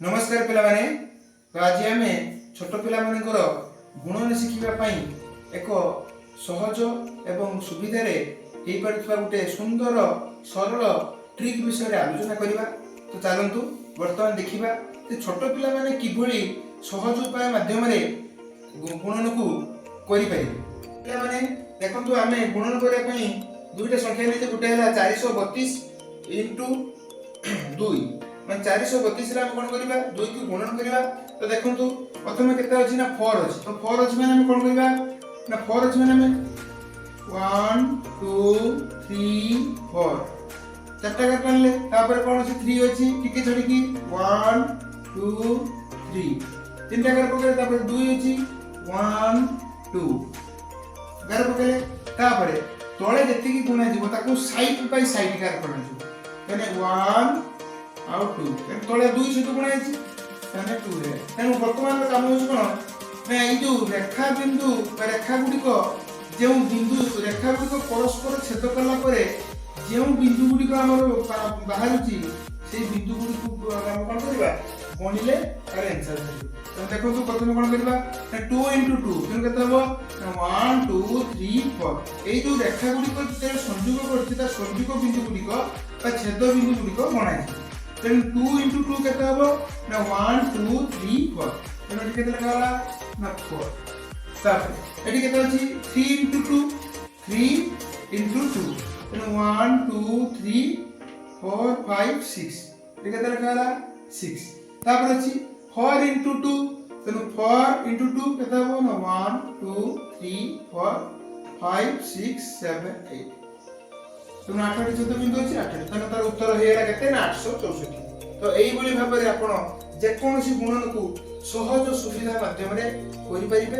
नमस्कार पिलामाने तो आज आम छोट पिलामानकर गुणन शिखा एक सहज एवं सुविधार गोटे सुंदर सरल ट्रिक विषय आलोचना करवा। तो चलतु बर्तमान देखा छोट पिलामाने किभली सहज उपाय माध्यम गुणन को करें। पिलामाने देखु आम गुणन करने दुईटा संख्या नहीं गोटे है 432 इंटू 2 मैं 432 आम कौन करवा 2 को गुणन करवा। तो देखु प्रथम केते अछि ना 4 अछि तो 4 अछि माने हम कौन करवा ना 4 अछि माने हम 1 2 3 4 चारटा कर पाले तापर कौन अछि 3 अछि टिके छडी की 1 2 3 तीनटा कर पकड़े तापर 2 अछि 1 2 कर पकड़े तापर तळे जति की गुणा जीव ताको साइड बाय साइड कर करजु यानी 1 आउ 2 तले 2 सहित गुणा है ताने 2 रे तेनु वर्तमान काम होछ कोन ना ए जो रेखा बिंदु रेखा गुडिक जे बिंदु रेखा गुडिक परस्पर छेद करला परे जे बिंदु गुडिक हमर बाहरुची से बिंदु गुडिक हम कोन करबा गणिले तार आंसर तो देखो तो प्रथम कोन करबा 2 into 2 तेनु केते हबो 1 2 3 4 ए जो रेखा गुडिक जे संयोग करछि ता संयोग बिंदु गुडिक बा छेद बिंदु गुडिक गणाइ then 2 into 2 केते हबो ना 1 2 3 4 तेनो केते लगा ना 4 तापर एटी केते अछि 3 into 2 3 into 2 तेनो 1 2 3 4 5 6 एटी केते लगा 6 तापर अछि 4 into 2 तेनो 4 into 2 केते हबो ना 1 2 3 4 5 6 7 8 तुम 8 14 बिंदु अछि 8 तने तार उत्तर हेरा केते ना 864। तो एई बोली भाबरे आपण जे कोनोसी गुणन को सहज सुविधा माध्यम रे करि परिबे।